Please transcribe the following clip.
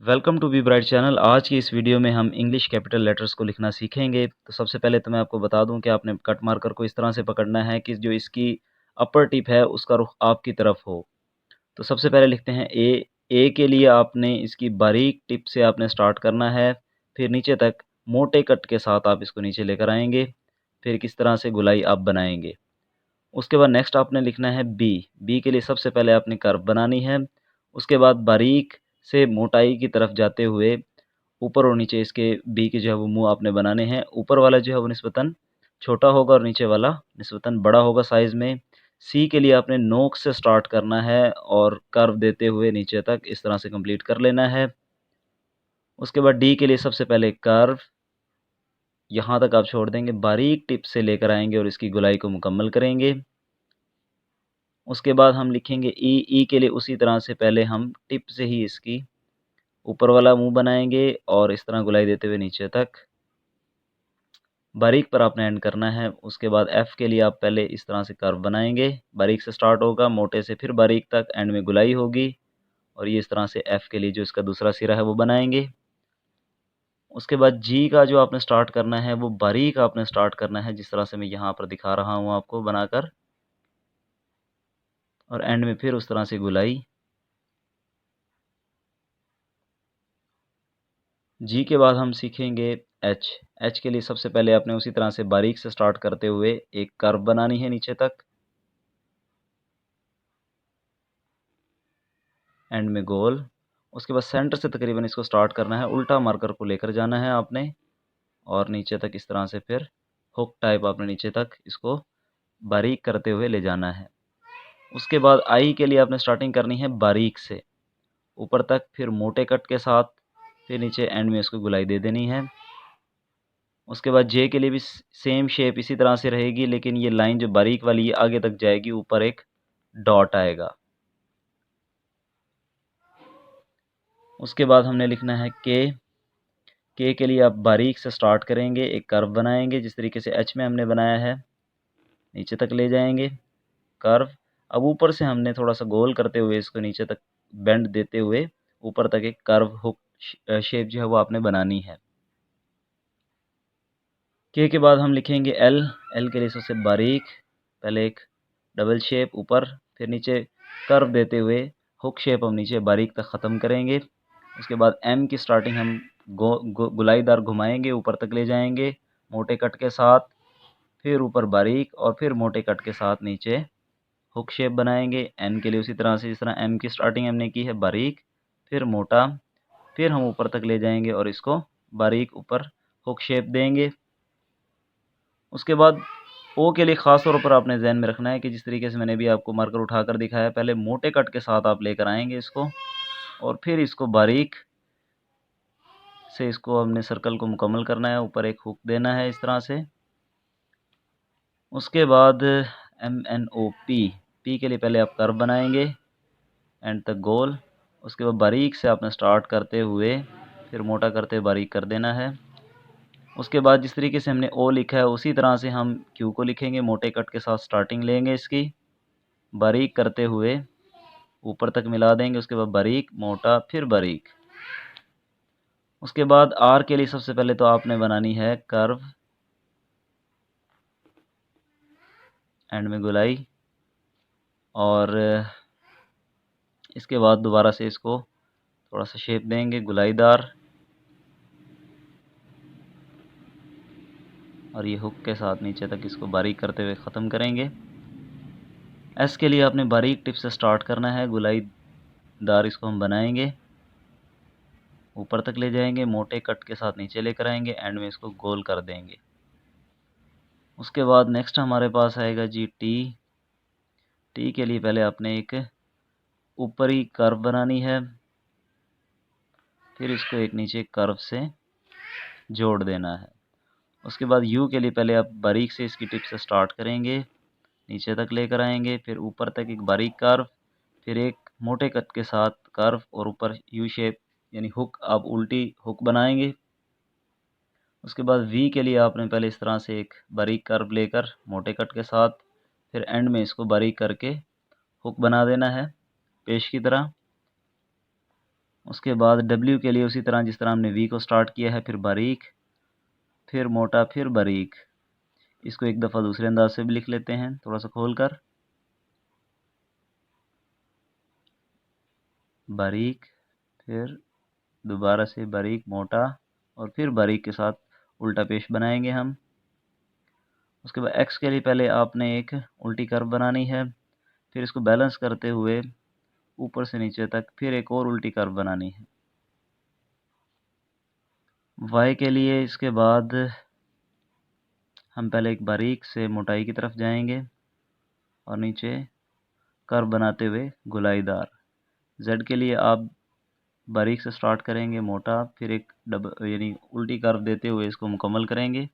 Welcome to be bright channel. आज की इस वीडियो में हम इंग्लिश कैपिटल लेटर्स को लिखना सीखेंगे। तो सबसे पहले तो मैं आपको बता दूं कि आपने कट मार्कर को इस तरह से पकड़ना है कि जो इसकी अपर टिप है उसका रुख आपकी तरफ हो। तो सबसे पहले लिखते हैं ए। ए के लिए आपने इसकी बारीक टिप से आपने स्टार्ट करना है, फिर नीचे तक मोटे कट के साथ आप इसको नीचे लेकर आएंगे, फिर किस तरह से गुलाई आप बनाएंगे। उसके बाद नेक्स्ट आपने लिखना है बी। बी के लिए सबसे पहले आपने कर्व बनानी है। उसके बाद बारीक से मोटाई की तरफ जाते हुए ऊपर और नीचे इसके बी के जो है वो मुंह आपने बनाने हैं। ऊपर वाला जो है वो निस्बतन छोटा होगा और नीचे वाला निस्बतन बड़ा होगा साइज़ में। सी के लिए आपने नोक से स्टार्ट करना है और कर्व देते हुए नीचे तक इस तरह से कंप्लीट कर लेना है। उसके बाद डी के लिए सबसे पहले कर्व यहाँ तक आप छोड़ देंगे, बारीक टिप से लेकर आएंगे और इसकी गुलाई को मुकम्मल करेंगे। उसके बाद हम लिखेंगे ई। ई के लिए उसी तरह से पहले हम टिप से ही इसकी ऊपर वाला मुंह बनाएंगे और इस तरह गुलाई देते हुए नीचे तक बारीक पर आपने एंड करना है। उसके बाद एफ़ के लिए आप पहले इस तरह से कर्व बनाएंगे, बारीक से स्टार्ट होगा, मोटे से फिर बारीक तक, एंड में गुलाई होगी। और ये इस तरह से एफ़ के लिए जो इसका दूसरा सिरा है वो बनाएंगे। उसके बाद जी का जो आपने स्टार्ट करना है वो बारीक आपने स्टार्ट करना है, जिस तरह से मैं यहाँ पर दिखा रहा हूँ आपको बनाकर, और एंड में फिर उस तरह से गुलाई। जी के बाद हम सीखेंगे एच। एच के लिए सबसे पहले आपने उसी तरह से बारीक से स्टार्ट करते हुए एक कर्व बनानी है नीचे तक, एंड में गोल। उसके बाद सेंटर से तकरीबन इसको स्टार्ट करना है, उल्टा मार्कर को लेकर जाना है आपने और नीचे तक इस तरह से फिर हुक टाइप आपने नीचे तक इसको बारीक करते हुए ले जाना है। उसके बाद आई के लिए आपने स्टार्टिंग करनी है बारीक से ऊपर तक, फिर मोटे कट के साथ, फिर नीचे एंड में इसको गुलाई दे देनी है। उसके बाद जे के लिए भी सेम शेप इसी तरह से रहेगी, लेकिन ये लाइन जो बारीक वाली है आगे तक जाएगी, ऊपर एक डॉट आएगा। उसके बाद हमने लिखना है के। के लिए आप बारीक से स्टार्ट करेंगे, एक कर्व बनाएंगे जिस तरीके से एच में हमने बनाया है, नीचे तक ले जाएंगे कर्व। अब ऊपर से हमने थोड़ा सा गोल करते हुए इसको नीचे तक बेंड देते हुए ऊपर तक एक कर्व हुक शेप जो है वो आपने बनानी है। के बाद हम लिखेंगे एल। एल के लिए सबसे बारीक पहले एक डबल शेप ऊपर, फिर नीचे कर्व देते हुए हुक शेप हम नीचे बारीक तक ख़त्म करेंगे। उसके बाद एम की स्टार्टिंग हम गुलाईदार घुमाएंगे, ऊपर तक ले जाएंगे मोटे कट के साथ, फिर ऊपर बारीक और फिर मोटे कट के साथ नीचे हुक शेप बनाएंगे। एन के लिए उसी तरह से, जिस तरह एम की स्टार्टिंग हमने की है बारीक, फिर मोटा, फिर हम ऊपर तक ले जाएंगे और इसको बारीक ऊपर हुक शेप देंगे। उसके बाद ओ के लिए ख़ास तौर पर आपने ध्यान में रखना है कि जिस तरीके से मैंने भी आपको मार्कर उठाकर दिखाया, पहले मोटे कट के साथ आप लेकर आएंगे इसको और फिर इसको बारीक से इसको हमने सर्कल को मुकम्मल करना है, ऊपर एक हुक देना है इस तरह से। उसके बाद M N O P. P के लिए पहले आप कर्व बनाएंगे एंड तक गोल। उसके बाद बारीक से आपने स्टार्ट करते हुए फिर मोटा करते हुए बारीक कर देना है। उसके बाद जिस तरीके से हमने ओ लिखा है उसी तरह से हम क्यू को लिखेंगे, मोटे कट के साथ स्टार्टिंग लेंगे इसकी, बारीक करते हुए ऊपर तक मिला देंगे। उसके बाद बारीक, मोटा, फिर बारीक। उसके बाद आर के लिए सबसे पहले तो आपने बनानी है कर्व एंड में गुलाई, और इसके बाद दोबारा से इसको थोड़ा सा शेप देंगे गुलाईदार, और ये हुक के साथ नीचे तक इसको बारीक करते हुए ख़त्म करेंगे। एस के लिए आपने बारीक टिप से स्टार्ट करना है, गुलाईदार इसको हम बनाएंगे, ऊपर तक ले जाएंगे, मोटे कट के साथ नीचे लेकर आएंगे, एंड में इसको गोल कर देंगे। उसके बाद नेक्स्ट हमारे पास आएगा जी टी। टी के लिए पहले आपने एक ऊपरी कर्व बनानी है, फिर इसको एक नीचे कर्व से जोड़ देना है। उसके बाद यू के लिए पहले आप बारीक से इसकी टिप से स्टार्ट करेंगे, नीचे तक लेकर आएंगे, फिर ऊपर तक एक बारीक कर्व, फिर एक मोटे कट के साथ कर्व, और ऊपर यू शेप यानी हुक आप उल्टी हुक बनाएंगे। उसके बाद वी के लिए आपने पहले इस तरह से एक बारीक कर्व लेकर मोटे कट के साथ, फिर एंड में इसको बारीक करके हुक बना देना है पेश की तरह। उसके बाद डब्ल्यू के लिए उसी तरह जिस तरह हमने वी को स्टार्ट किया है, फिर बारीक, फिर मोटा, फिर बारीक। इसको एक दफ़ा दूसरे अंदाज से भी लिख लेते हैं, थोड़ा सा खोल कर। बारीक, फिर दोबारा से बारीक, मोटा, और फिर बारीक के साथ उल्टा पेश बनाएंगे हम। उसके बाद एक्स के लिए पहले आपने एक उल्टी कर्व बनानी है, फिर इसको बैलेंस करते हुए ऊपर से नीचे तक फिर एक और उल्टी कर्व बनानी है। वाई के लिए इसके बाद हम पहले एक बारीक से मोटाई की तरफ जाएंगे और नीचे कर्व बनाते हुए गोलाईदार। जेड के लिए आप बारीक से स्टार्ट करेंगे, मोटा, फिर एक यानी उल्टी कर्व देते हुए इसको मुकम्मल करेंगे।